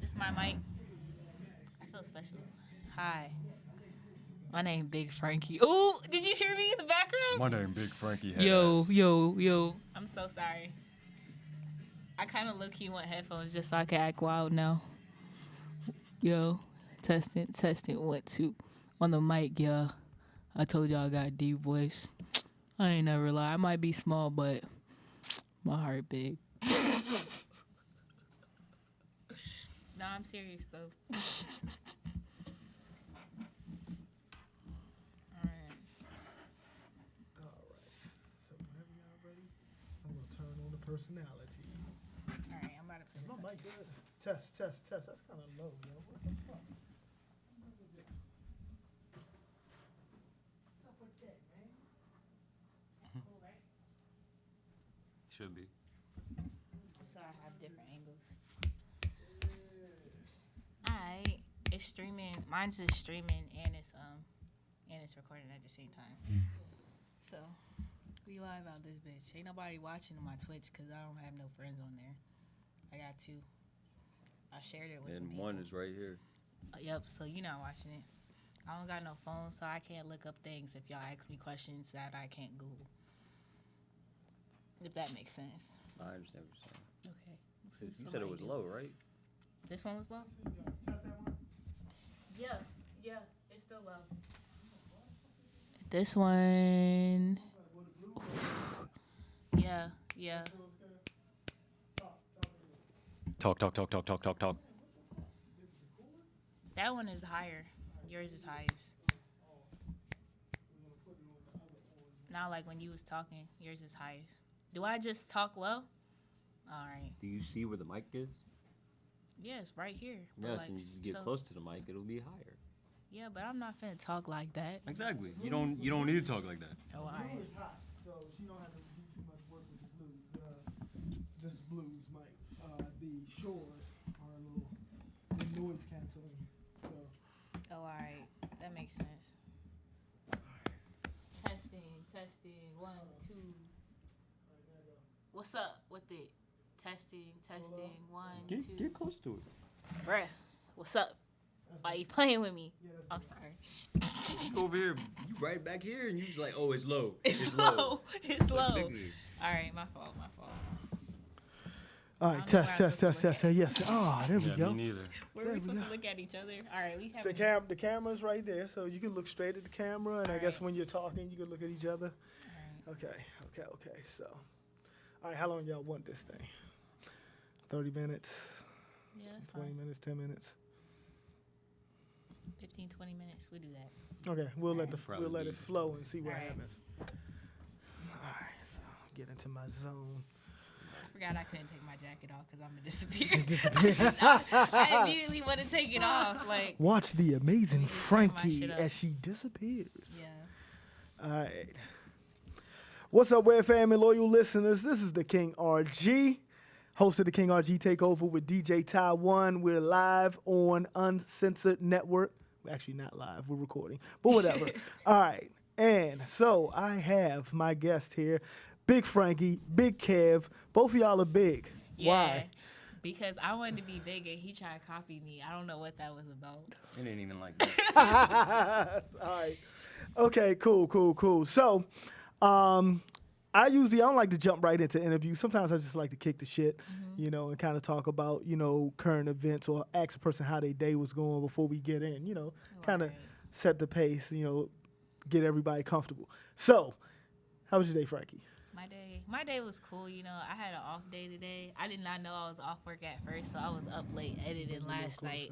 This is my mic. I feel special. Hi. My name Big Frankie. Ooh, did you hear me in the background? My name Big Frankie. Yo. I'm so sorry. I kind of low-key want headphones just so I can act wild now. Yo, testing, 1 2. On the mic, yeah. I told y'all I got a deep voice. I ain't never lie. I might be small, but my heart big. Nah, I'm serious though. Alright. So whenever y'all ready, I'm gonna turn on the personality. Alright, I'm about to put Is my this mic good? Test. That's kind of low, yo. What the fuck? What's up with that, man? cool, right? Should be. So I have different angles. Alright. It's streaming. Mine's just streaming and it's recording at the same time. So we live out this bitch. Ain't nobody watching on my Twitch because I don't have no friends on there. I got 2. I shared it with some And people. one is right here. Yep, so you're not watching it. I don't got no phone, so I can't look up things if y'all ask me questions that I can't Google. If that makes sense. I understand what you're saying. Okay. You said it was low, right? This one was low? Test that one. Yeah, it's still low. This one. Yeah. Talk. That one is higher. Yours is highest. Not like when you was talking. Yours is highest. Do I just talk low? All right. Do you see where the mic is? Yeah, it's right here. But Yes, like, and you get close to the mic, it'll be higher. Yeah, but I'm not finna talk like that. Exactly. You don't need to talk like that. Oh, all Blue right. is hot, so she don't have to do too much work with the blues. This is blues mic. The shores are a little noise canceling. So Oh, all right. That makes sense. Testing. 1 2. What's up with it? Testing. 1 2. Get close to it. Bruh, what's up? Why you playing with me? I'm sorry. You over here, you right back here, and you just like, oh, it's low. It's low. It's low. Like, All right, my fault. all I right, don't know test. where I'm supposed to look at. Yes. Oh, there we go. Me neither. Where There are we we supposed go. to look at each other? All right, we have The camera's right there, so you can look straight at the camera, and I guess when you're talking, you can look at each other. All right. Okay. So, all right, how long y'all want this thing? 30 minutes, Yeah, that's 20 fine. minutes, 10 minutes. 15, 20 minutes. We do that. Okay, we'll let Probably it flow and see what All right. happens. All right, so get into my zone. I forgot I couldn't take my jacket off because I'm going to disappear. Disappear. I immediately want to take it off. Like, Watch the amazing Let me just turn my Frankie shit up. as she disappears. yeah. All right. What's up, Web fam and loyal listeners? This is the King RG, host of the King RG Takeover with DJ Taiwan. We're live on Uncensored Network. We're actually not live, we're recording, but whatever. All right. And so I have my guest here, Big Frankie, Big Kev. Both of y'all are big. Yeah. Why? Because I wanted to be big and he tried to copy me. I don't know what that was about. It ain't even like that. All right. Okay, cool. So, I don't like to jump right into interviews. Sometimes I just like to kick the shit, and kind of talk about, current events or ask a person how their day was going before we get in, kind of Right. set the pace, get everybody comfortable. So, how was your day, Frankie? My day was cool. I had an off day today. I did not know I was off work at first, so I was up late editing last night.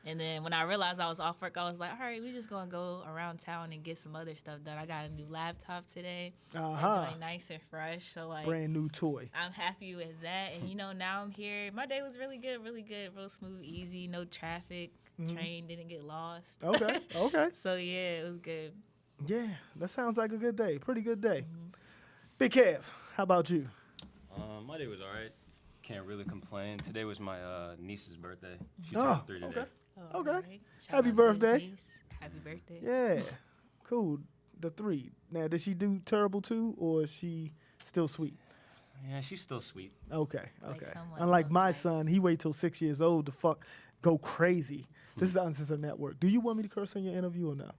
And then when I realized I was off work, I was like, all right, we just gonna go around town and get some other stuff done. I got a new laptop today. That joint nice and fresh. So like Brand new toy. I'm happy with that. And now I'm here. My day was really good, real smooth, easy, no traffic. Train didn't get lost. Okay. So yeah, it was good. Yeah, that sounds like a good day. Pretty good day. Big Kev, how about you? My day was all right. Can't really complain. Today was my niece's birthday. She Oh, turned 3 today. okay. Oh, Okay. all right. Shout Happy out to his birthday. niece. Happy birthday. Yeah, cool. The 3. Now, did she do terrible too, or is she still sweet? Yeah, she's still sweet. Okay. Like someone Unlike so my nice. son, he wait till 6 years old to fuck go crazy. This is the Uncensored Network. Do you want me to curse on your interview or no?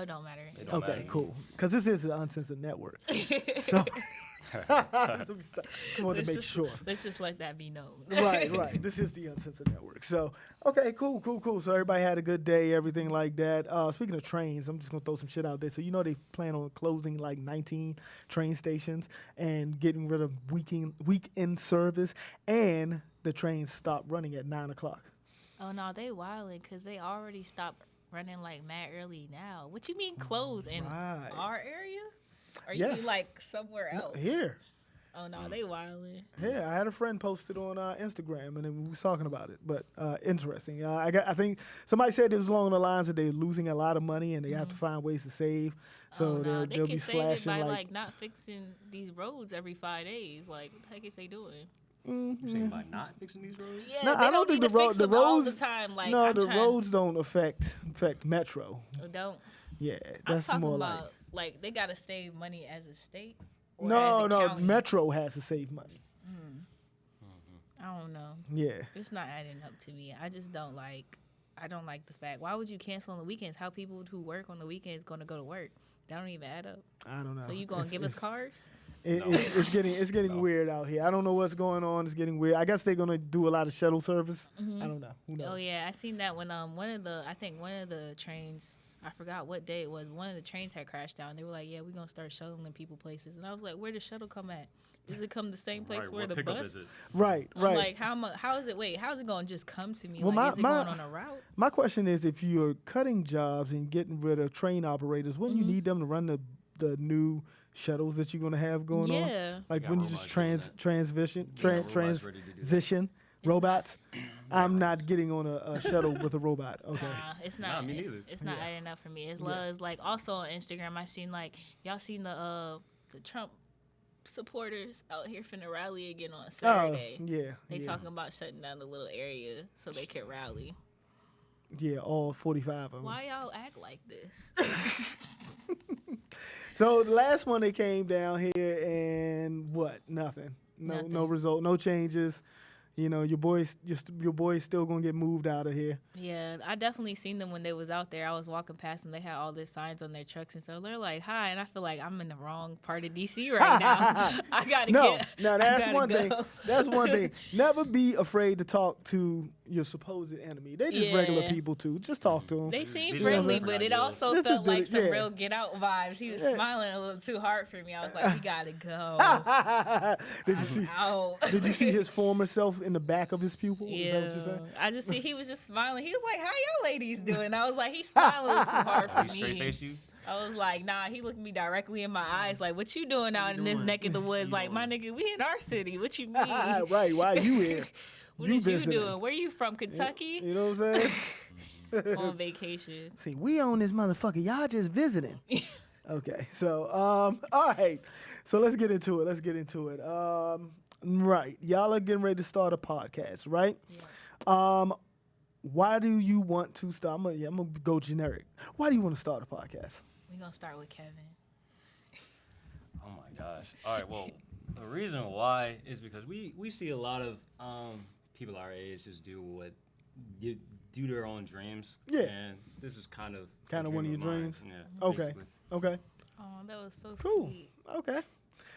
It don't matter. It don't Okay, matter. cool. Because this is the Uncensored Network. So just wanted to make sure. Let's just let that be known. Right. This is the Uncensored Network. So, okay, cool. So everybody had a good day, everything like that. Speaking of trains, I'm just going to throw some shit out there. So, they plan on closing like 19 train stations and getting rid of weekend service, and the trains stop running at 9 o'clock. Oh, no, they wildin' because they already stopped running like mad early now. What you mean close in Right. our area? Or Yes. you mean like somewhere else? Here. Oh, no, they wildin'. Yeah, I had a friend post it on Instagram, and then we was talking about it. But interesting. I think somebody said it was along the lines that they're losing a lot of money and they have to find ways to save. So Oh, no, they'll they be can save it slashing by like not fixing these roads every 5 days. Like, what the heck is they doing? You saying by not fixing these roads? Yeah, No, they I don't think need to fix the them all roads the time. Like, no, I'm the trying, roads don't affect Metro. don't. Yeah, I'm that's talking more about like they gotta save money as a state. Or no, as a county. Metro has to save money. I don't know. Yeah, It's not adding up to me. I just don't like. I don't like the fact. Why would you cancel on the weekends? How people who work on the weekends gonna go to work? That don't even add up. I don't know. So you gonna give us cars? It, No. it's getting weird out here. I don't know what's going on. It's getting weird. I guess they're gonna do a lot of shuttle service. I don't know. Who knows? Oh yeah, I seen that when one of the trains. I forgot what day it was. One of the trains had crashed down. They were like, "Yeah, we're gonna start shuttling people places." And I was like, "Where does shuttle come at? Does it come the same place Right, where what the pickup bus?" is it? Right. I'm like, how is it? Wait, how is it going to just come to me? Well, like, is it my- going on a route? My question is, if you're cutting jobs and getting rid of train operators, wouldn't you need them to run the new shuttles that you're gonna have going on? Yeah. Like got when you just robots doing that. Robots ready to do that. transition robots. I'm not getting on a shuttle with a robot. Okay. Nah, it's not. Nah, me it's, neither. it's not adding up for me. As well as like also on Instagram, I seen like y'all seen the Trump supporters out here finna rally again on Saturday. Yeah. They yeah. talking about shutting down the little area so they can rally. Yeah, all 45 of them. Why y'all act like this? So the last one, they came down here and what? Nothing. No Nothing. result. No changes. Your boy's still gonna get moved out of here. Yeah, I definitely seen them when they was out there. I was walking past them. They had all these signs on their trucks, and so they're like, "Hi," and I feel like I'm in the wrong part of DC right now. I gotta No, get. now I that's gotta one go. thing. That's one thing. Never be afraid to talk to your supposed enemy. They just regular Yeah. people too. Just talk to them. They These seemed are friendly, different but it ideals. also This is felt like good, some yeah. real get out vibes. He was Yeah. smiling a little too hard for me. I was like, we gotta go. Did you see? Out. Did you see his former self in the back of his pupil? Is that what you Yeah, said? I just see he was just smiling. He was like, "How y'all ladies doing?" I was like, "He's smiling a little too hard for He straight me." face you? I was like, "Nah." He looked me directly in my eyes, like, "What you doing out in this doing? neck of the woods?" You Like, my doing? nigga, we in our city. What you mean? Right. Why you here? What is you visiting. doing? Where you from? Kentucky? You know what I'm saying? On vacation. See, we own this motherfucker. Y'all just visiting. Okay. So, all right. So let's get into it. Right. Y'all are getting ready to start a podcast, right? Yeah. Why do you want to start? I'm gonna go generic. Why do you want to start a podcast? We gonna start with Kevin. Oh my gosh. All right. Well, the reason why is because we see a lot of people our age just do their own dreams. Yeah. And this is kind of a one of dream your mine. dreams? Yeah. Okay. basically. Okay. Oh, that was so Cool. sweet. Okay.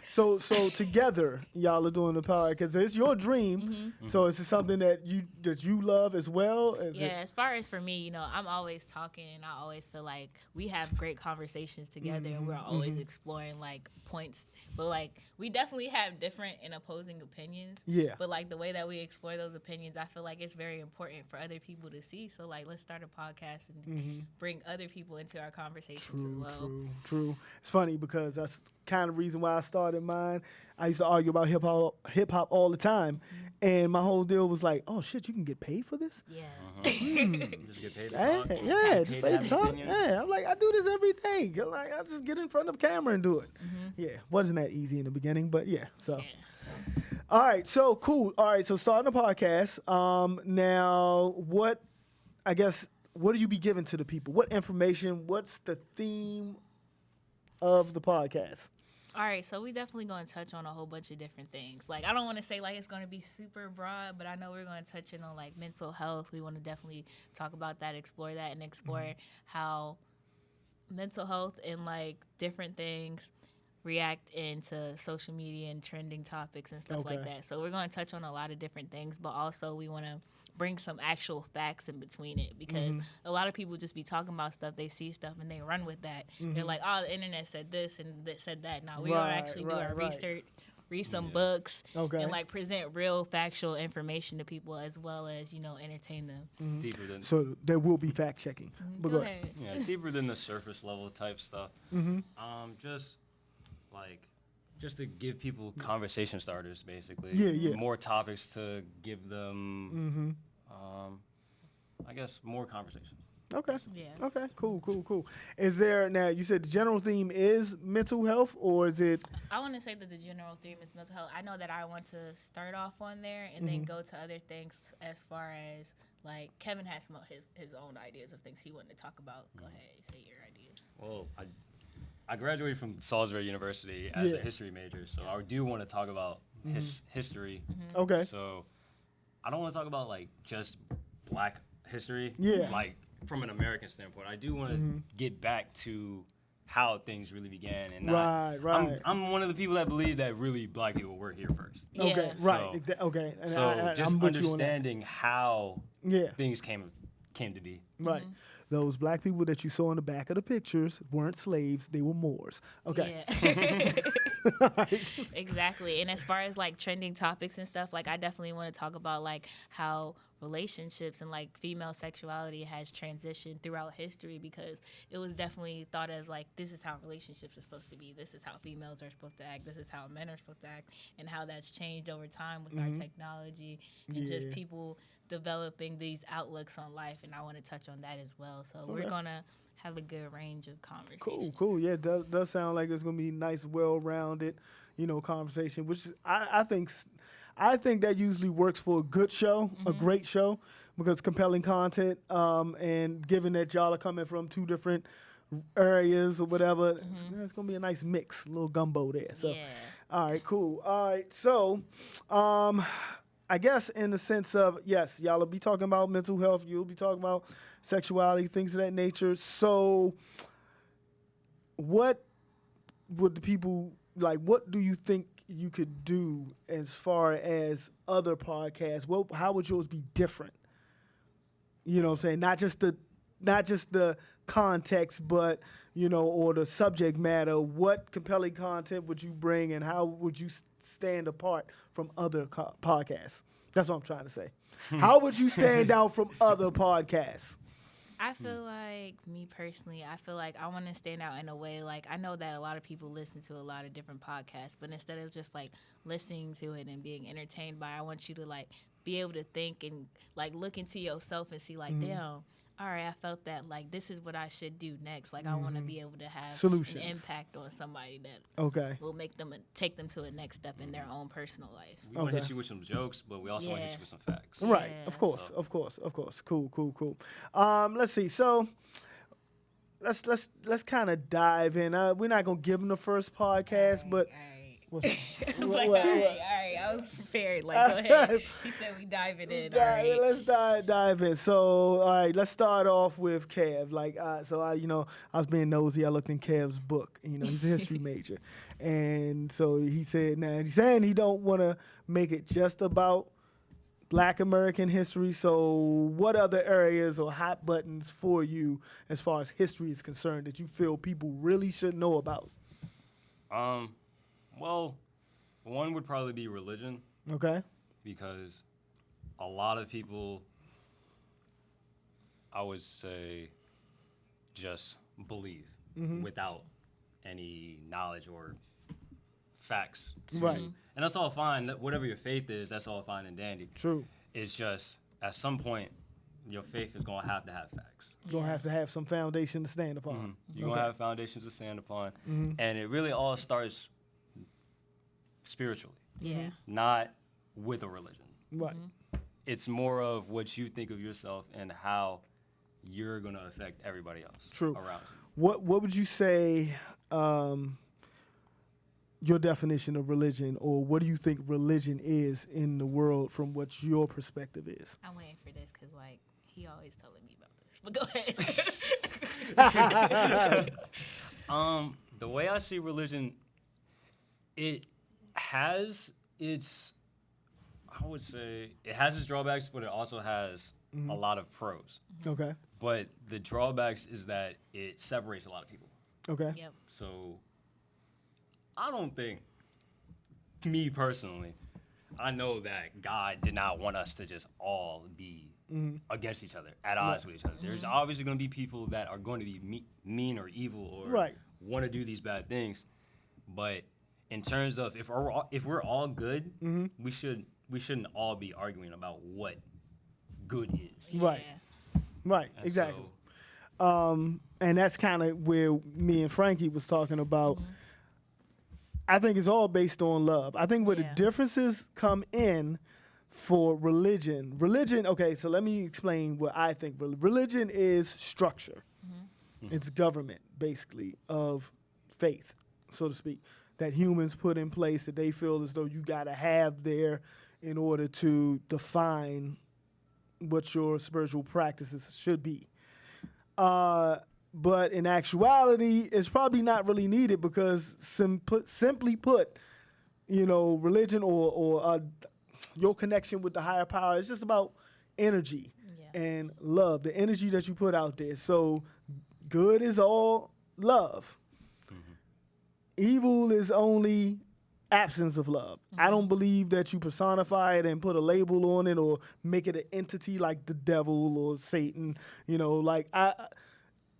So together y'all are doing the podcast because it's your dream. So is it something that you love as well? Yeah, as far as for me, I'm always talking and I always feel like we have great conversations together and we're always exploring like points. But like we definitely have different and opposing opinions. Yeah. But like the way that we explore those opinions, I feel like it's very important for other people to see. So like let's start a podcast and bring other people into our conversations as well. True. It's funny because that's kind of reason why I started mine. I used to argue about hip hop all the time, and my whole deal was like, "Oh shit, you can get paid for this?" Yeah. Just get paid to Yeah, talk. yeah, Get just paid paid to to have talk. an opinion. Yeah, I'm like, I do this every day. Like, I just get in front of the camera and do it. Yeah, wasn't that easy in the beginning, but yeah. So, all right, so cool. All right, so starting a podcast. Now, what do you be giving to the people? What information? What's the theme of the podcast? All right, so we definitely going to touch on a whole bunch of different things. Like, I don't want to say like it's going to be super broad, but I know we're going to touch in on like mental health. We want to definitely talk about that, explore that, and explore how mental health and like different things react into social media and trending topics and stuff like Okay. that. So we're going to touch on a lot of different things, but also we want to bring some actual facts in between it because a lot of people just be talking about stuff, they see stuff and they run with that. They're like, "Oh, the internet said this and that said that." Now we gonna actually do our research, read some books, Okay. and like present real factual information to people as well as, you know, entertain them. Deeper than So there will be fact checking. But Go ahead. yeah, deeper than the surface level type stuff. Just like just to give people conversation starters, basically. Yeah, yeah. More topics to give them. I guess more conversations. Okay. Yeah. Okay. Cool. Is there now? You said the general theme is mental health, or is it? I want to say that the general theme is mental health. I know that I want to start off on there and then go to other things as far as like Kevin has some of his own ideas of things he wanted to talk about. Go ahead, say your ideas. Well, I graduated from Salisbury University as a history major, so I do want to talk about history. Okay. So I don't want to talk about like just Black history. Yeah. Like from an American standpoint, I do want to get back to how things really began and not, Right. I'm one of the people that believe that really Black people were here first. Okay. Yeah. Right. Okay. And So just I'm with you on that. understanding how Yeah. things came to be. Right. Those black people that you saw in the back of the pictures weren't slaves; they were Moors. Okay. Yeah. Exactly. And as far as like trending topics and stuff, like I definitely want to talk about like how relationships and like female sexuality has transitioned throughout history because it was definitely thought as like this is how relationships are supposed to be. This is how females are supposed to act. This is how men are supposed to act, and how that's changed over time with our technology and just people developing these outlooks on life. And I want to touch on that as well. So we're gonna have a good range of conversations. Cool. Yeah, does sound like it's gonna be nice, well-rounded, conversation. Which I think that usually works for a good show, a great show, because compelling content. And given that y'all are coming from two different areas or whatever, it's gonna be a nice mix, a little gumbo there. So, Yeah. all right, cool. All right, so, I guess in the sense of, yes, y'all will be talking about mental health. You'll be talking about sexuality, things of that nature. So what would the people, like, what do you think you could do as far as other podcasts? How would yours be different? You know what I'm saying? Not just the context, but, or the subject matter. What compelling content would you bring and how would you stand apart from other podcasts? That's what I'm trying to say. How would you stand out from other podcasts? I feel like, me personally, I feel like I want to stand out in a way, like, I know that a lot of people listen to a lot of different podcasts, but instead of just, like, listening to it and being entertained by it, I want you to, like, be able to think and, like, look into yourself and see, like, damn, all right, I felt that, like, this is what I should do next. Like, I want to be able to have Solutions. an impact on somebody that Okay. will make them, take them to a next step in their own personal life. We want to hit you with some jokes, but we also want to hit you with some facts. Right. Yeah. Of course. Cool. Let's see. So let's kind of dive in. We're not gonna give them the first podcast, but I was like, all right, I was prepared. Like, go ahead. He said we diving in. All right. Let's dive in. So, all right, let's start off with Kev. Like, I was being nosy. I looked in Kev's book. He's a history major, and so he said, now he's saying he don't want to make it just about Black American history. So, what other areas or hot buttons for you as far as history is concerned that you feel people really should know about? Well, one would probably be religion. Okay. Because a lot of people, I would say, just believe without any knowledge or facts. Right. And that's all fine. Whatever your faith is, that's all fine and dandy. True. It's just, at some point, your faith is going to have facts. You're going to have some foundation to stand upon. You're going to have foundations to stand upon. And it really all starts spiritually. Yeah. Not with a religion. Right. It's more of what you think of yourself and how you're going to affect everybody else True. around you. What would you say your definition of religion, or what do you think religion is in the world from what your perspective is? I'm waiting for this because, like, he always telling me about this. But go ahead. The way I see religion, it has its, I would say, it has its drawbacks, but it also has a lot of pros. Okay. But the drawbacks is that it separates a lot of people. Okay. Yep. So I don't think, me personally, I know that God did not want us to just all be against each other, at odds with each other. There's obviously going to be people that are going to be mean or evil or want to do these bad things. But in terms of if we're all good, we shouldn't all be arguing about what good is. Right. Right. And Exactly. so- And that's kind of where me and Frankie was talking about. I think it's all based on love. I think where the differences come in for religion. Okay, so let me explain what I think. Religion is structure. It's government, basically, of faith, so to speak, that humans put in place that they feel as though you got to have there in order to define what your spiritual practices should be. But in actuality, it's probably not really needed because simply put, religion or your connection with the higher power is just about energy and love, the energy that you put out there. So good is all love. Evil is only absence of love. I don't believe that you personify it and put a label on it or make it an entity like the devil or Satan.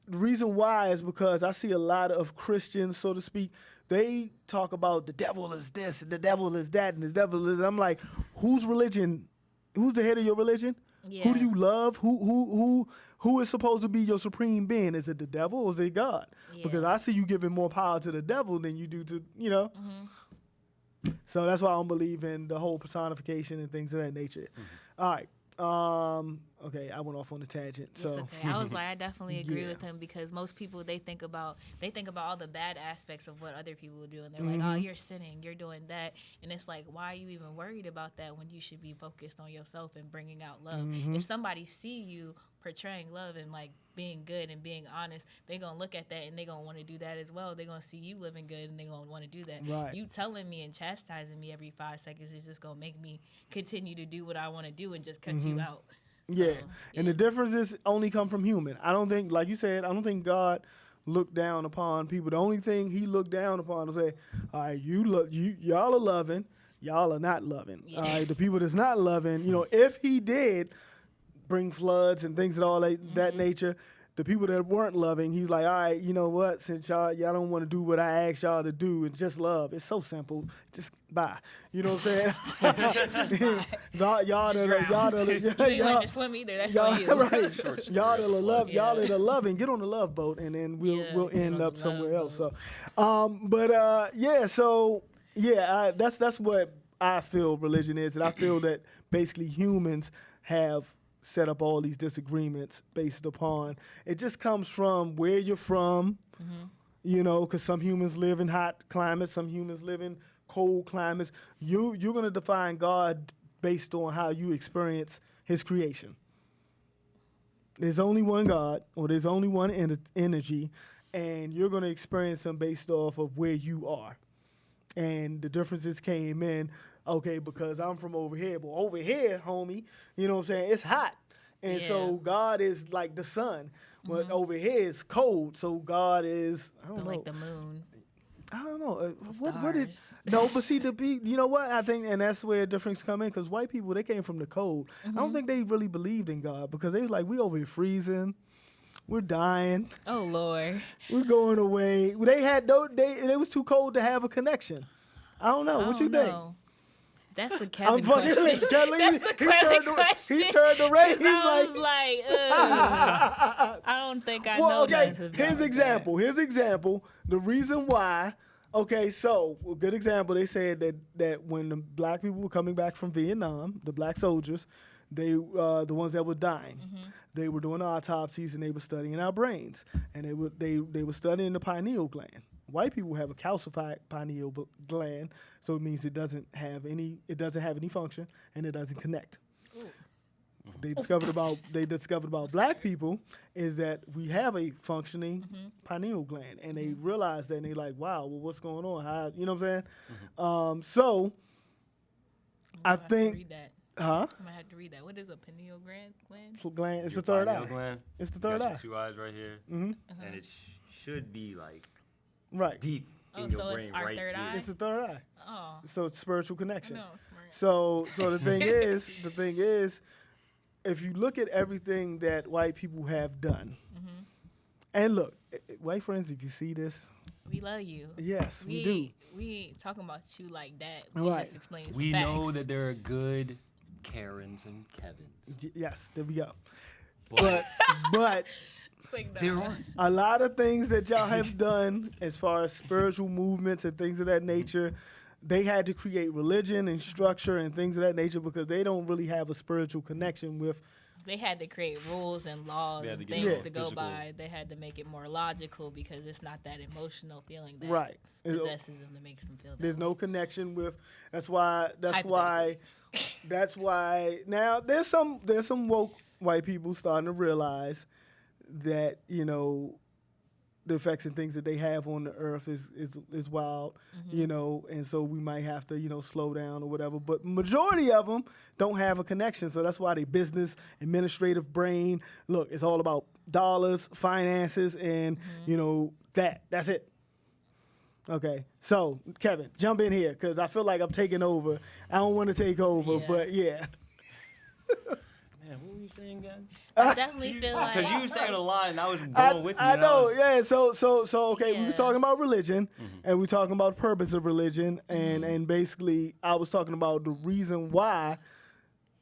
The reason why is because I see a lot of Christians, so to speak, they talk about the devil is this, and the devil is that, and the devil is. I'm like, whose religion? Who's the head of your religion? Yeah. Who do you love? Who is supposed to be your supreme being? Is it the devil or is it God? Yeah. Because I see you giving more power to the devil than you do to. So that's why I don't believe in the whole personification and things of that nature. All right. Okay, I went off on a tangent. It's So okay. I was like, I definitely agree Yeah. with him because most people they think about all the bad aspects of what other people do, and they're like, oh, you're sinning, you're doing that, and it's like, why are you even worried about that when you should be focused on yourself and bringing out love? If somebody see you portraying love and like being good and being honest, they're gonna look at that and they're gonna want to do that as well. They're gonna see you living good and they're gonna want to do that. Right. You telling me and chastising me every 5 seconds is just gonna make me continue to do what I want to do and just cut you out. yeah. And the difference is only come from human. I don't think, like you said, I don't think God looked down upon people. The only thing he looked down upon is say, all right, y'all are loving, y'all are not loving. Yeah. All right, the people that's not loving, if he did bring floods and things of all that nature, the people that weren't loving, he's like, all right, you know what? Since y'all don't want to do what I asked y'all to do and just love, it's so simple. Just bye. You know what I'm saying? y'all You ain't letting her swim either. That's on you. right. Y'all that are love, y'all that are loving, get on the love boat, and then we'll end up somewhere else. So, that's what I feel religion is, and I feel that basically humans have set up all these disagreements based upon it just comes from where you're from, because some humans live in hot climates, some humans live in cold climates. You're going to define God based on how you experience his creation. There's only one God, or there's only one energy, and you're going to experience him based off of where you are. And the differences came in, okay, because I'm from over here. Well, over here, homie, you know what I'm saying? It's hot. And so God is like the sun. But over here it's cold. So God is, I don't know. Like the moon. I don't know. Stars. No, but see, you know what? I think, and that's where a difference come in, because white people, they came from the cold. I don't think they really believed in God, because they was like, we over here freezing. We're dying. Oh, Lord. We're going away. It was too cold to have a connection. I don't know. What you think? That's a Kevin question. That's a Kevin question. He turned around. He's I like, was like, ugh. I don't think I know. okay, nothing about here's that. example. The reason why, okay, so a good example, they said that when the black people were coming back from Vietnam, the black soldiers, they the ones that were dying, they were doing autopsies and they were studying our brains. And they were studying the pineal gland. white people have a calcified pineal gland, so it means it doesn't have any function and it doesn't connect. Ooh. They discovered about black people is that we have a functioning pineal gland, and they realized that, and they like, wow, well, what's going on? How, you know what I'm saying? So I think, read that. huh? I might have to read that. What is a pineal gland? Gland. It's Your the third pineal eye. gland, It's the you third got eye. your 2 eyes right here, Mm-hmm. and it should be like Right. deep Oh, in your so it's brain our right third here. eye? It's the third eye. Oh. So it's spiritual connection. No, smart. So the thing is, if you look at everything that white people have done, and look, white friends, if you see this, We love you. yes, we do. We ain't talking about you like that. We Right. just explaining some We facts. know that there are good Karens and Kevins. Yes, there we go. But But It's like, nah. there aren't. a lot of things that y'all have done as far as spiritual movements and things of that nature, they had to create religion and structure and things of that nature because they don't really have a spiritual connection with. They had to create rules and laws They had to and get things more to go physical. by. They had to make it more logical because it's not that emotional feeling that Right. possesses them that makes them feel that There's way. no connection with. That's why. Hypothetically. That's why. Now there's some woke white people starting to realize that the effects and things that they have on the earth is wild, and so we might have to slow down or whatever. But majority of them don't have a connection, so that's why they business administrative brain. Look, it's all about dollars, finances, and that's it. Okay, so Kevin, jump in here because I feel like I'm taking over. I don't want to take over, Yeah. but yeah. Man, what were you saying again? I definitely feel like Because you were saying a lot, and I was I, going with you. I and know, was- yeah. So okay, we were Yeah. talking about religion, and we talking about the purpose of religion, and basically, I was talking about the reason why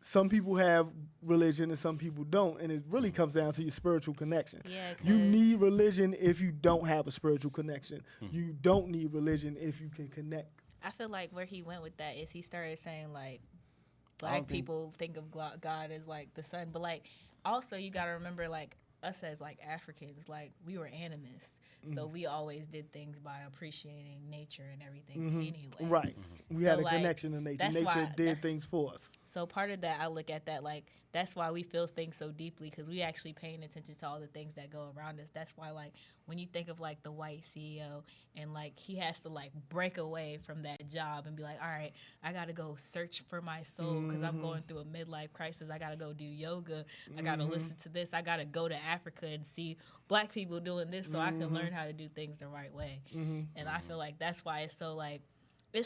some people have religion and some people don't, and it really comes down to your spiritual connection. Yeah, You 'cause- need religion if you don't have a spiritual connection. You don't need religion if you can connect. I feel like where he went with that is he started saying like I black don't think- people think of God as like the sun, but like also you got to remember like us as like Africans, like we were animists, so we always did things by appreciating nature and everything anyway. Right. We So, had a like, connection to nature. that's Nature why- did things for us. So part of that, I look at that like that's why we feel things so deeply because we actually paying attention to all the things that go around us. That's why like when you think of like the white CEO and like he has to like break away from that job and be like, all right, I gotta go search for my soul because I'm going through a midlife crisis. I gotta go do yoga. I gotta listen to this. I gotta go to Africa and see black people doing this so I can learn how to do things the right way. And I feel like that's why it's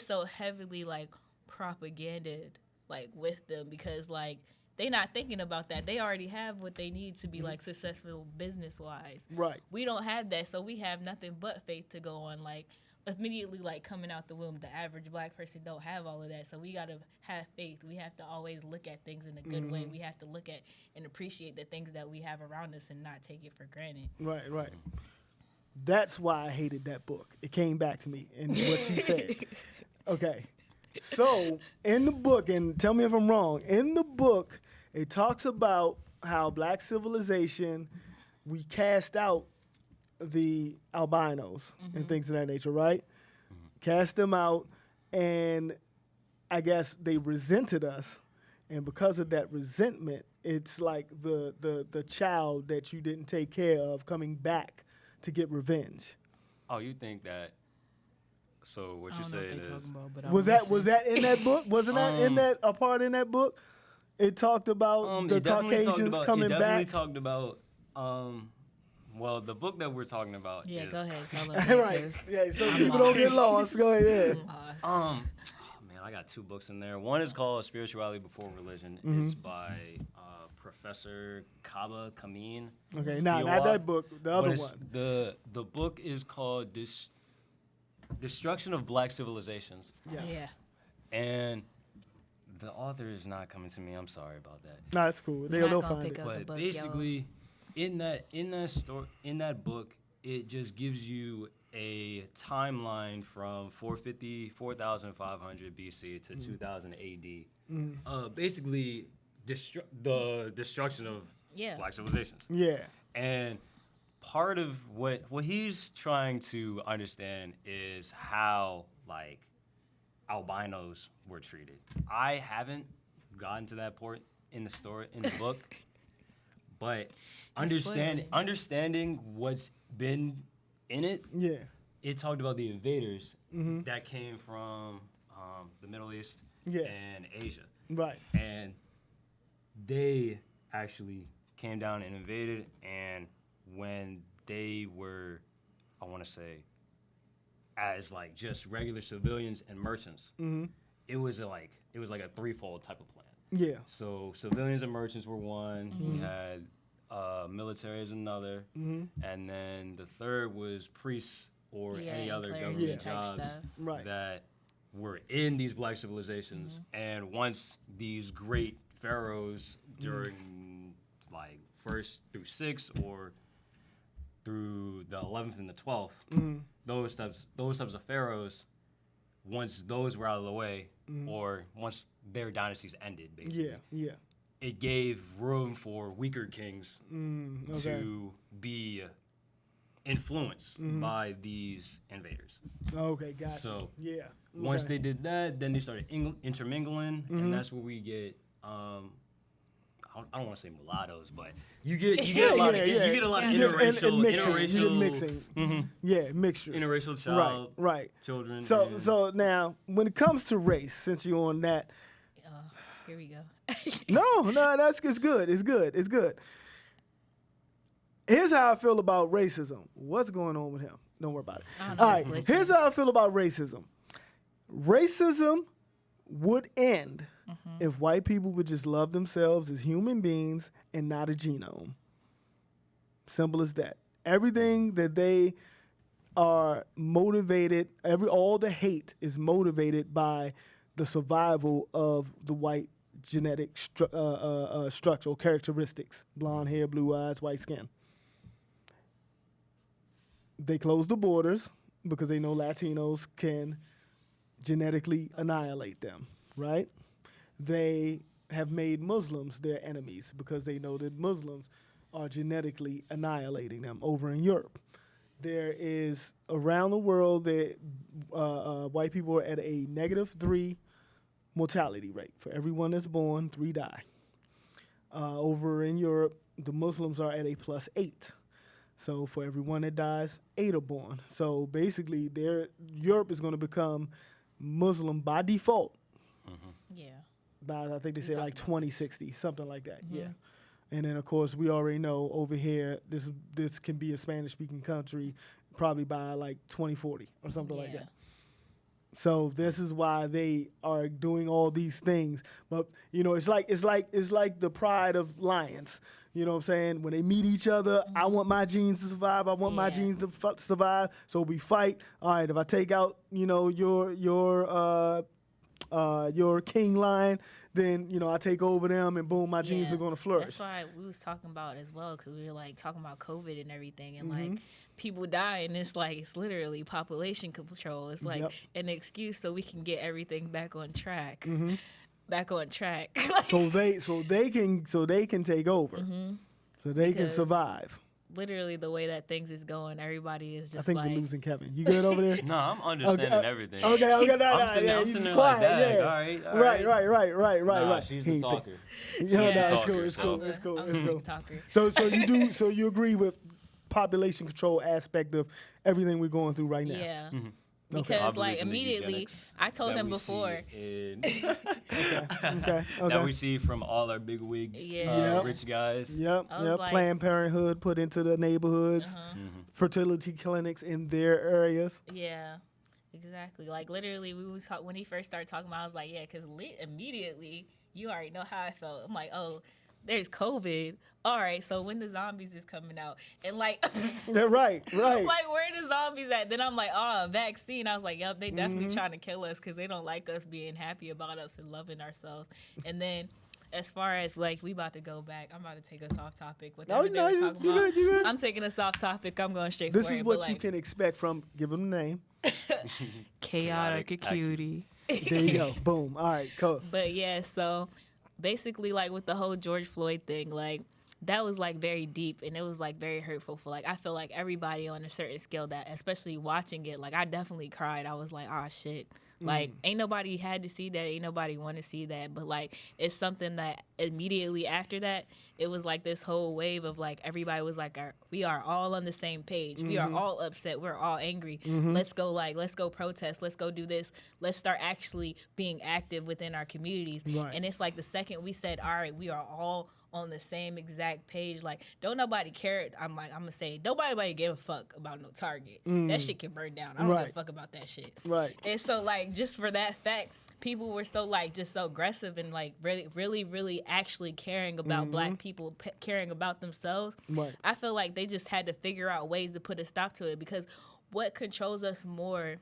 so heavily like propaganded like with them because like they not thinking about that. They already have what they need to be like successful business wise. Right. We don't have that, so we have nothing but faith to go on. Like immediately, like coming out the womb, the average black person don't have all of that. So we gotta have faith. We have to always look at things in a good way. We have to look at and appreciate the things that we have around us and not take it for granted. Right, right. That's why I hated that book. It came back to me and what she said. Okay. So in the book, and tell me if I'm wrong, in the book, it talks about how black civilization, we cast out the albinos and things of that nature, right? Cast them out, and I guess they resented us. And because of that resentment, it's like the child that you didn't take care of coming back to get revenge. Oh, you think that? So what I you're don't know what saying they is, talking about, but Was that in that book? Wasn't that in that a part in that book? It talked about the it definitely talked Caucasians about, coming it definitely back. talked about. Well, the book that we're talking about Yeah, is go ahead. Tell them Right. Yeah. So I'm people don't get lost. lost. Go ahead. Oh, man, I got 2 books in there. One is called Spirituality Before Religion. It's by Professor Kaba Kameen. Okay. Nah, The not author- that book. The but other it's- one. The book is called Destruction of Black Civilizations, Yes. Yeah. and the author is not coming to me. I'm sorry about that. Nah, it's cool. You're They'll not gonna find pick it. up the But book, basically, in that book, it just gives you a timeline from 4,500 BC to 2000 AD. Basically, the destruction of Yeah. black civilizations. Yeah. And part of what he's trying to understand is how like albinos were treated. I haven't gotten to that part in the story in the book, but understanding what's been in it, Yeah. it talked about the invaders that came from the Middle East Yeah. and Asia, Right. and they actually came down and invaded. And when they were, I want to say, as like just regular civilians and merchants, it was like a threefold type of plan. Yeah. So civilians and merchants were one. We had military as another, and then the third was priests or any other clergy government type jobs stuff. Right. that were in these black civilizations. And once these great pharaohs during like 1st through 6th or through the 11th and the 12th, those types of pharaohs, once those were out of the way, or once their dynasties ended, basically, Yeah. Yeah. it gave room for weaker kings Okay. to be influenced by these invaders. Okay. Gotcha. So yeah. once Okay. they did that, then they started intermingling, and that's where we get. I don't want to say mulattoes, but you get a lot of interracial and mixing. interracial You get mixing. Yeah, mixtures. interracial child Right. children. So and- so now when it comes to race, since you're on that, Here we go. no, it's good. It's good. It's good. Here's how I feel about racism. What's going on with him? Don't worry about it. I don't know, All it's right. glitchy. Here's how I feel about racism. Racism would end if white people would just love themselves as human beings and not a genome. Simple as that. Everything that they are motivated, all the hate is motivated by the survival of the white genetic structural characteristics: blonde hair, blue eyes, white skin. They close the borders because they know Latinos can genetically annihilate them, right? They have made Muslims their enemies because they know that Muslims are genetically annihilating them over in Europe. There is, around the world, white people are at a -3 mortality rate. For everyone that's born, 3 die. Over in Europe, the Muslims are at a +8. So for everyone that dies, 8 are born. So basically, Europe is going to become Muslim by default. Yeah. By, I think they say talked like about 2060, something like that. Yeah. And then of course we already know over here this can be a Spanish-speaking country probably by like 2040 or something like that. So this is why they are doing all these things. But you know, it's like the pride of lions. You know what I'm saying? When they meet each other, I want my genes to survive. I want my genes to survive. So we fight. All right, if I take out, you know, your king lion, then you know I take over them, and boom, my genes are gonna flourish. That's why we was talking about as well, because we were like talking about COVID and everything, and like people die, and it's like it's literally population control. It's like an excuse so we can get everything back on track. Back on track. so they can take over. So they can survive. Literally the way that things is going, everybody is just I think like, we're losing Kevin. You good over there? No, I'm understanding everything. Okay, I'm sitting yeah, I'm he's sitting there quiet, like that. yeah. All right. Right. Nah, she's the talker. Yeah, talker, it's cool. I'm a big talker. So you agree with population control aspect of everything we're going through right now? Yeah. I Because believe like in the immediately, eugenics I told that him we before. see Okay. that we see from all our big wig rich guys. Yep. I was like- Planned Parenthood put into the neighborhoods, fertility clinics in their areas. Yeah, exactly. Like literally, we was when he first started talking about, I was like, yeah, because immediately you already know how I felt. I'm like, oh, there's COVID. All right, so when the zombies is coming out, and like, Yeah, right. like where the zombies at? Then I'm like, oh, vaccine. I was like, yep, they definitely trying to kill us because they don't like us being happy about us and loving ourselves. And then, as far as like we about to go back, I'm about to take us off topic. Whatever they were talking about, you good. I'm taking us off topic. I'm going straight This for is it. what but, you like, can expect from, give them a name. chaotic acuity. There you go. Boom. All right, cool. But yeah, so basically, like with the whole George Floyd thing, like that was like very deep, and it was like very hurtful for like I feel like everybody on a certain scale that, especially watching it, like I definitely cried. I was like, oh shit, like ain't nobody had to see that, ain't nobody want to see that, but like it's something that immediately after that, it was like this whole wave of like everybody was like, we are all on the same page, we are all upset, we're all angry. Let's go protest, let's go do this, let's start actually being active within our communities. Right. And it's like the second we said, all right, we are all on the same exact page, like don't nobody care. I'm gonna say nobody give a fuck about no Target. That shit can burn down. I don't give a fuck about that shit. Right. And so like just for that fact, people were so like just so aggressive and like really actually caring about black people, caring about themselves. Right. I feel like they just had to figure out ways to put a stop to it, because what controls us more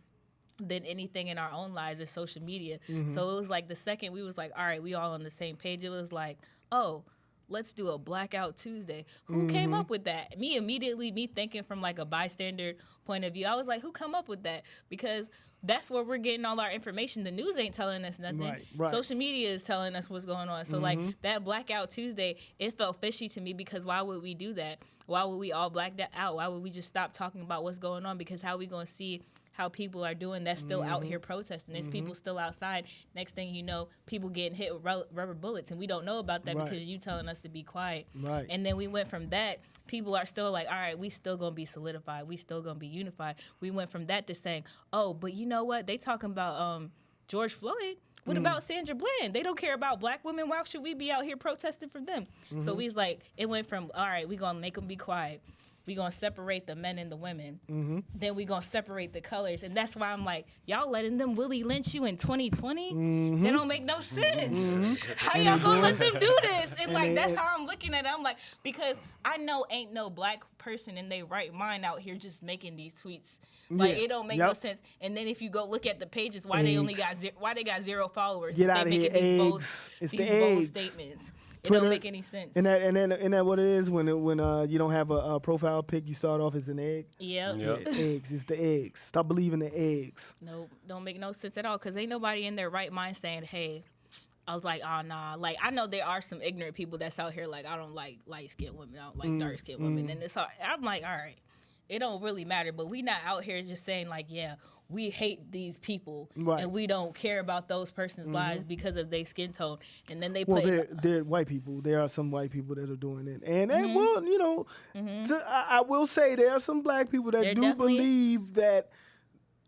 than anything in our own lives is social media. So it was like the second we was like, all right, we all on the same page, it was like, oh, let's do a Blackout Tuesday. Who came up with that? Me thinking from like a bystander point of view, I was like, who come up with that? Because that's where we're getting all our information. The news ain't telling us nothing. Right. Social media is telling us what's going on. So like that Blackout Tuesday, it felt fishy to me, because why would we do that? Why would we all black that out? Why would we just stop talking about what's going on? Because how we going to see how people are doing that's still out here protesting? There's people still outside. Next thing you know, people getting hit with rubber bullets, and we don't know about that because you telling us to be quiet. Right. And then we went from that. People are still like, all right, we still gonna be solidified. We still gonna be unified. We went from that to saying, oh, but you know what? They talking about George Floyd. What about Sandra Bland? They don't care about black women. Why should we be out here protesting for them? So we was like, it went from, all right, we gonna make them be quiet. We gonna separate the men and the women. Then we gonna separate the colors, and that's why I'm like, y'all letting them Willie Lynch you in 2020? That don't make no sense. How y'all gonna let them do this? And like that's how I'm looking at it. I'm like, because I know ain't no black person in their right mind out here just making these tweets. Like it don't make no sense. And then if you go look at the pages, why they only got why they got 0 followers? Get They out of here, making these bold, eggs. It's these the bold eggs. statements. It Twitter, don't make any sense. And that what it is when you don't have a profile pic, you start off as an egg. Yep. Yeah, eggs. It's the eggs. Stop believing the eggs. Nope, don't make no sense at all. Cause ain't nobody in their right mind saying, "Hey," I was like, "Oh nah." Like I know there are some ignorant people that's out here like, I don't like light skinned women, I don't like dark skinned women, and it's hard. I'm like, all right, it don't really matter. But we not out here just saying like, yeah, we hate these people and we don't care about those person's lives because of their skin tone. And then they Well, put they're white people. There are some white people that are doing it, and well, you know, I will say there are some black people that do believe that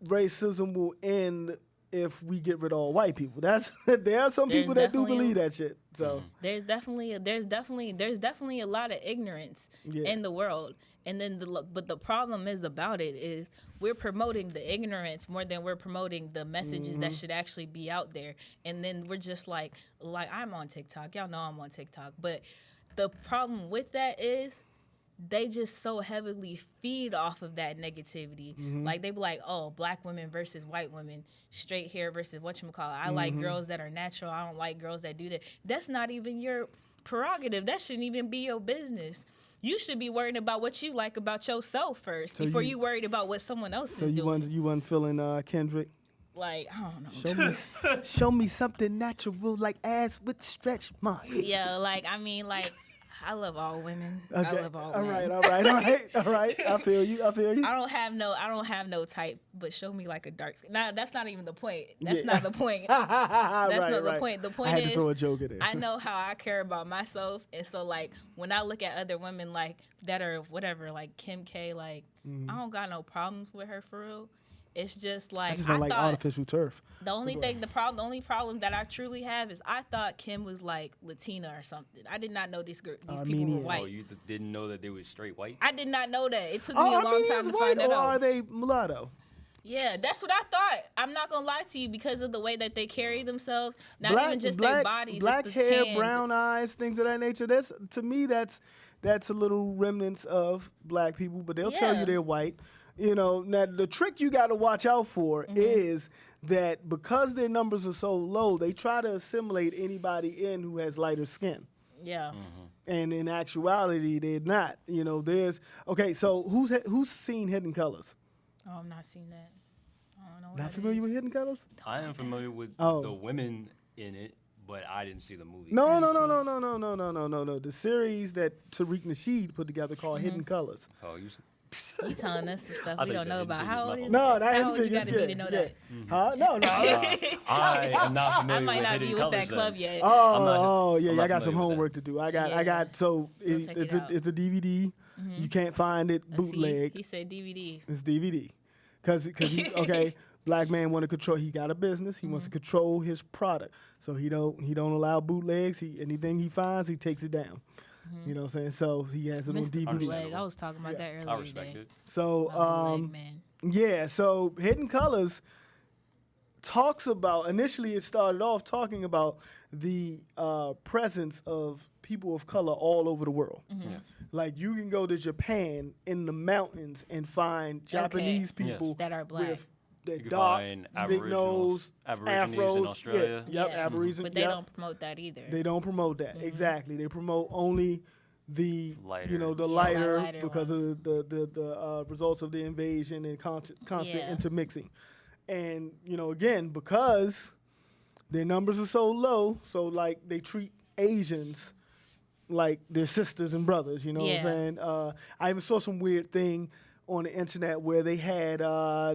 racism will end if we get rid of all white people. There are some people that do believe that shit. So there's definitely a lot of ignorance in the world. And then but the problem is about it is we're promoting the ignorance more than we're promoting the messages that should actually be out there. And then we're just like I'm on TikTok. Y'all know I'm on TikTok. But the problem with that is they just so heavily feed off of that negativity. Like they be like, oh, black women versus white women, straight hair versus whatchamacallit. I like girls that are natural. I don't like girls that do that. That's not even your prerogative. That shouldn't even be your business. You should be worried about what you like about yourself first before you worried about what someone else is doing. So you wasn't feeling Kendrick? Like, I don't know. Show me something natural like ass with stretch marks. Yeah, like, I mean, like, I love all women. Okay. I love all women. All right. I feel you. I don't have no type, but show me like a dark skin. Nah, that's not even the point. That's not the point. That's not the point. The point I had is, to throw a joke in there. I know how I care about myself, and so like when I look at other women like that are whatever, like Kim K, like I don't got no problems with her for real. It's just like I just don't like artificial turf. The only problem that I truly have is I thought Kim was like Latina or something. I did not know these people were white. Oh, you didn't know that they were straight white? I did not know that. It took me a long time to find that out. Or are they mulatto? Yeah, that's what I thought. I'm not gonna lie to you because of the way that they carry themselves. Not even just their bodies, black it's the hair, tans. brown eyes, things of that nature. To me, that's a little remnants of black people, but they'll tell you they're white. You know, now the trick you got to watch out for is that because their numbers are so low, they try to assimilate anybody in who has lighter skin. Yeah. And in actuality, they're not. You know, so who's seen Hidden Colors? Oh, I'm not seeing that. I don't know what Not that familiar is. with Hidden Colors? I am familiar with the women in it, but I didn't see the movie. No. The series that Tariq Nasheed put together called Hidden Colors. Oh, you. You telling us some stuff I we thought don't you know said about. Hidden How old Figures, is my No, it? that How Hidden old you Figures. gotta be to know that? Huh? No. I am not familiar I might with not Hidden be with that Colors, club then. yet. Oh, yeah. I'm I not got some familiar with homework to do. I got. Yeah. So check it out. it's a DVD. You can't find it Let's see. bootleg. He said DVD. It's DVD. Cause okay, black man want to control. He got a business. He wants to control his product. So he don't allow bootlegs. Anything he finds, he takes it down. You know what I'm saying? So he has it on Missed the DVD. bootleg. I was talking about that earlier I respect today. it. So My bootleg man. yeah. So Hidden Colors talks about. Initially, it started off talking about the presence of people of color all over the world. Yeah. Like you can go to Japan in the mountains and find Japanese people That are black. with their You can dark, find big nose, Aborigines afros. in Australia. Yeah, yep, Yeah. Aborigines. But they yep. don't promote that either. They don't promote that exactly. They promote only the Lighter. the Yeah, lighter lighter because ones. of the results of the invasion and constant Yeah. intermixing. And again, because their numbers are so low, so like they treat Asians like their sisters and brothers. You know what I'm Yeah. saying? I even saw some weird thing on the internet where they had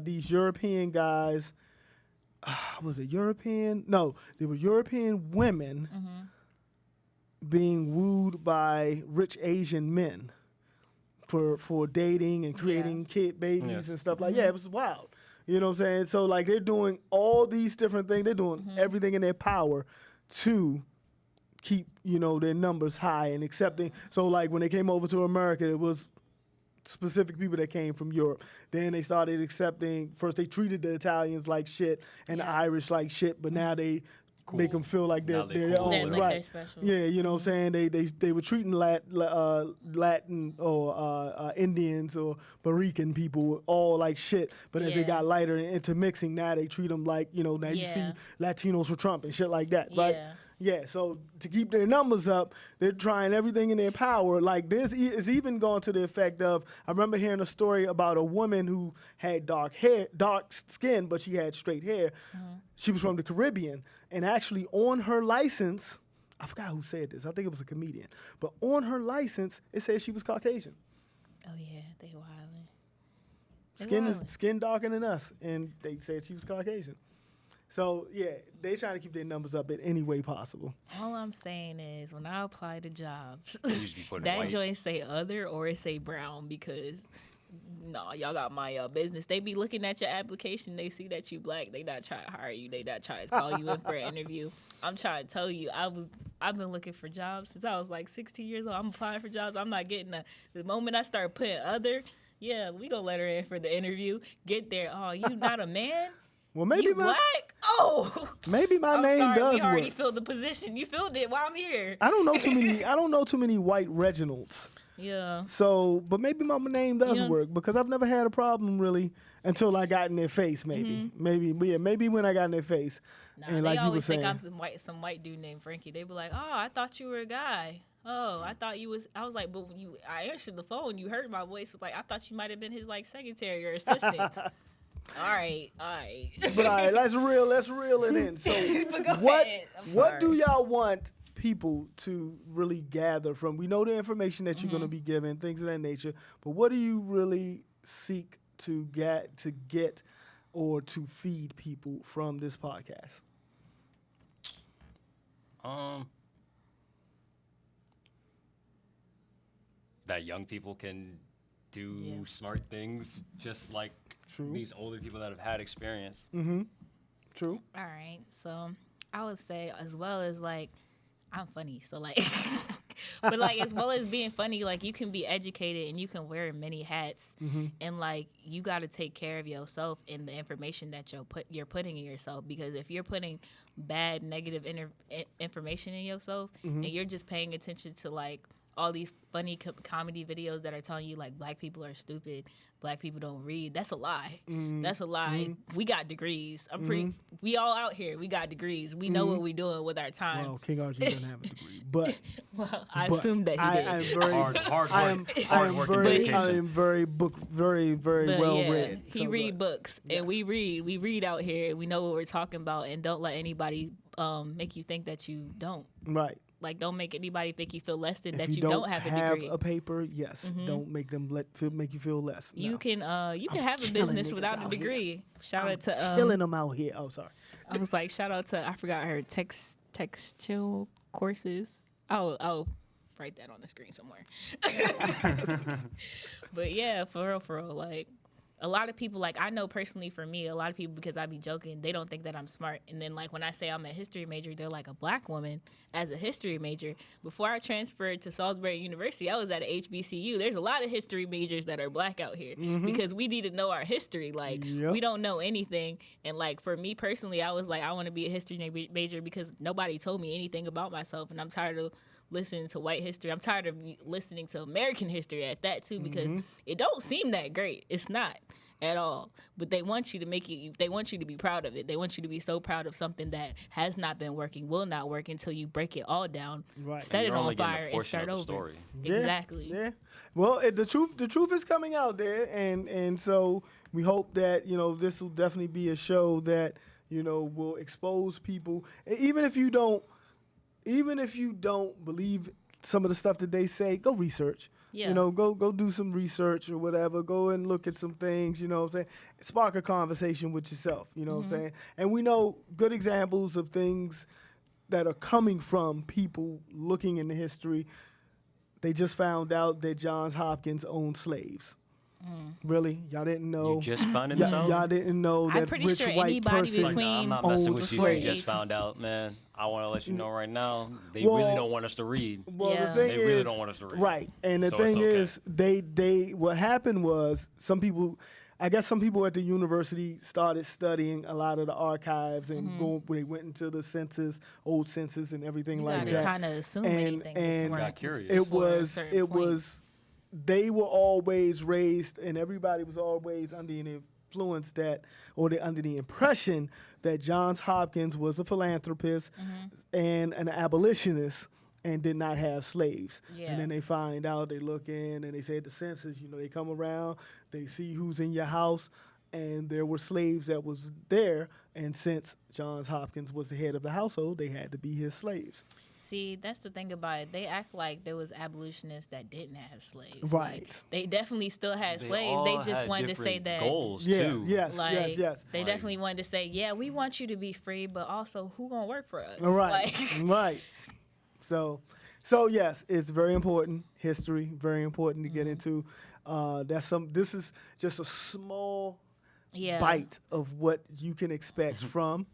these European guys. Was it European? No, they were European women being wooed by rich Asian men for dating and creating kid babies Yeah. and stuff like it was wild. You know what I'm saying? So like they're doing all these different things. They're doing everything in their power to keep their numbers high and accepting. So like when they came over to America, it was specific people that came from Europe. Then they started accepting. First they treated the Italians like shit and the Irish like shit, but now they make them feel like Now they're they their cool. own, They're like right? they're special. Yeah, you know what I'm saying? They were treating Latin or Indians or Barican people all like shit, but as they Yeah. got lighter and intermixing, now they treat them like now you see Yeah. Latinos for Trump and shit like that, right? Yeah. Yeah, so to keep their numbers up, they're trying everything in their power. Like this is even gone to the effect of, I remember hearing a story about a woman who had dark skin, but she had straight hair. She was from the Caribbean, and actually on her license, I forgot who said this. I think it was a comedian, but on her license it said she was Caucasian. Oh yeah, they wildin'. Skin darker than us, and they said she was Caucasian. So yeah, they trying to keep their numbers up in any way possible. All I'm saying is when I apply to jobs, You just be putting that white. joint say other or it say brown because no, y'all got my business. They be looking at your application, they see that you black, they not trying to hire you, they not trying to call you in for an interview. I'm trying to tell you, I've been looking for jobs since I was like 16 years old. I'm applying for jobs. I'm not getting the moment I start putting other, yeah, we gonna let her in for the interview. Get there, oh, you not a man? Well, maybe You my black? Oh, maybe my I'm name sorry, does we already work. filled the position. You filled it while I'm here. I don't know too many. I don't know too many white Reginalds. Yeah. So, but maybe my name does Yeah. work because I've never had a problem really until I got in their face. Maybe, maybe when I got in their face, Nah, and they like you were always think saying, I'm some white dude named Frankie. They be like, "Oh, I thought you were a guy. Oh, I thought you was." I was like, "But when I answered the phone, you heard my voice. So like, I thought you might have been his like secretary or assistant." all right. but all right, let's reel it in. So, But go what ahead. I'm what do sorry. y'all want people to really gather from? We know the information that you're going to be given, things of that nature, but what do you really seek to get or to feed people from this podcast? That young people can do Yeah. smart things just like True. these older people that have had experience. True. All right. So I would say as well as like I'm funny. So like but like as well as being funny, like you can be educated and you can wear many hats and like you got to take care of yourself and the information that you're putting in yourself, because if you're putting bad negative information in yourself and you're just paying attention to like all these funny comedy videos that are telling you like black people are stupid, black people don't read. That's a lie. That's a lie. We got degrees. We all out here. We got degrees. We know what we doing with our time. Well, King RG doesn't have a degree, but Well, I but assumed that he did. I am very Hard I am, work. I Hard am work very, and I dedication. am very But well yeah, read. he read books, and we read out here. We know what we're talking about, and don't let anybody make you think that you don't. Right. Like, don't make anybody think you feel less than If that you don't have a degree. a paper, yes, don't make them make you feel less. You No. can I'm have a killing business niggas without a out degree. Shout I'm out to killing them out here. Oh, sorry. I was like, shout out to, I forgot her textile courses. I'll write that on the screen somewhere. But yeah, for real, like, a lot of people, like, I know personally for me, a lot of people, because I be joking, they don't think that I'm smart. And then, like, when I say I'm a history major, they're like, a black woman as a history major. Before I transferred to Salisbury University, I was at a HBCU. There's a lot of history majors that are black out here because we need to know our history. Like, we don't know anything. And, like, for me personally, I was like, I want to be a history major because nobody told me anything about myself. And I'm tired of listening to white history. I'm tired of listening to American history at that, too, because it don't seem that great. It's not at all. But they want you to they want you to be proud of it. They want you to be so proud of something that has not been working, will not work until you break it all down, set it on fire, and start over. Story. Yeah, Exactly. Yeah. Well, the truth is coming out there, and so we hope that this will definitely be a show that will expose people, even if you don't believe some of the stuff that they say. Go research. Yeah. Go do some research or whatever. Go and look at some things, what I'm saying? Spark a conversation with yourself, what I'm saying? And we know good examples of things that are coming from people looking into history. They just found out that Johns Hopkins owned slaves. Really? Y'all didn't know? You just found it out? Y'all didn't know that I'm pretty rich sure white anybody person between I'm not messing owned with you. slaves. You just found out, man. I want to let you know right now. They Well- really don't want us to read. Well, Yeah. the thing They is, really don't want us to read. Right, and the So it's thing okay. is, they what happened was some people at the university started studying a lot of the archives and they went into the census, old census, and everything You like gotta that. kind of assume And- anything. and- that's Got curious. It for a was certain it point. was they were always raised, and everybody was always under the influence under the impression that Johns Hopkins was a philanthropist and an abolitionist and did not have slaves. Yeah. And then they find out, they look in, and they say at the census, they come around, they see who's in your house, and there were slaves that was there. And since Johns Hopkins was the head of the household, they had to be his slaves. See, that's the thing about it. They act like there was abolitionists that didn't have slaves. Right. Like, they definitely still had They slaves. They all just had wanted to say different that. goals Yeah, too. yes, Like, yes. they Like- definitely wanted to say, yeah, we want you to be free, but also who gonna work for us? Right, Like, right. So yes, it's very important. History, very important to get into. This is just a small yeah. bite of what you can expect from.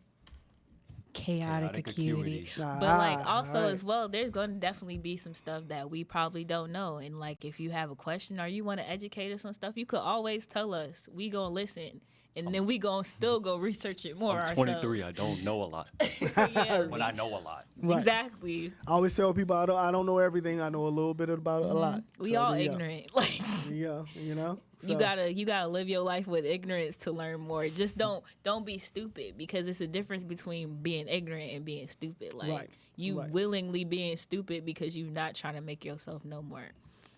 Chaotic acuity. Chaotic But like Ah, also alright. as well, there's going to definitely be some stuff that we probably don't know. And like if you have a question or you want to educate us on stuff, you could always tell us. We gonna listen, and then we gonna still go research it more. I'm 23. I ourselves. don't know a lot, Yeah, but I know a lot. Right. exactly. I always tell people I don't know everything. I know a little bit about a lot. We So all there you go. ignorant. Like Yeah, you So, gotta live your life with ignorance to learn more. Just don't be stupid, because it's a difference between being ignorant and being stupid. Like Right, you right. willingly being stupid because you're not trying to make yourself know more.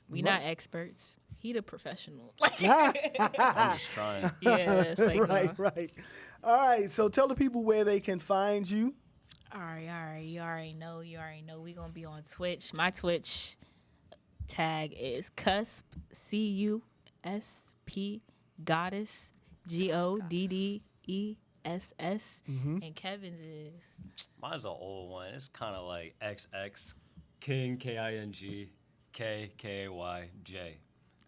We not experts. He the professional. I'm just trying. Yeah, it's like right. All right. So tell the people where they can find you. all right. You already know. We gonna be on Twitch. My Twitch tag is Cusp, CUSP Goddess, GODDESS, and Kevin's is Mine's an old one. It's kind of like XX King KING KKAYJ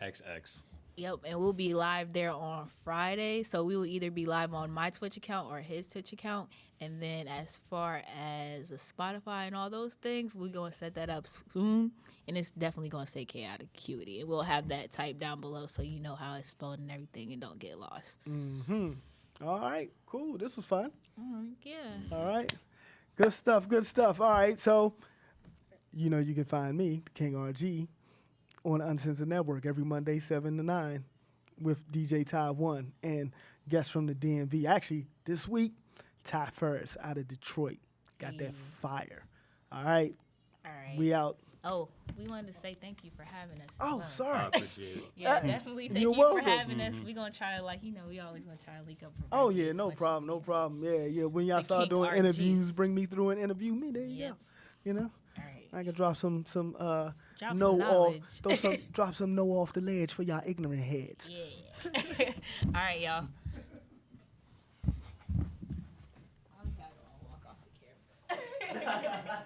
XX. Yep, and we'll be live there on Friday. So we will either be live on my Twitch account or his Twitch account. And then as far as the Spotify and all those things, we're going to set that up soon. And it's definitely going to say Chaotic Acuity. And we'll have that typed down below so you know how it's spelled and everything and don't get lost. All right. Cool. This was fun. Yeah. All right. Good stuff. All right. So, you can find me, King RG, on Uncensored Network every Monday, 7 to 9, with DJ Ty 1 and guests from the DMV. Actually, this week, Ty Ferris out of Detroit. Got that fire. All right. All right. We out. Oh, we wanted to say thank you for having us. as Oh, well. I sorry. appreciate it. Yeah, Hey, definitely. Thank you're you welcome. for having us. We gonna try to we always gonna try to link up. For Oh Frankiee yeah, as no much as problem, we no can. problem. Yeah. When y'all The start King doing RG. interviews, bring me through and interview me. There you Yep. go. You know, All right. I can drop some Drop no some off, knowledge. drop some no off the ledge for y'all ignorant heads. Yeah. All right, y'all. I gotta walk off the camera.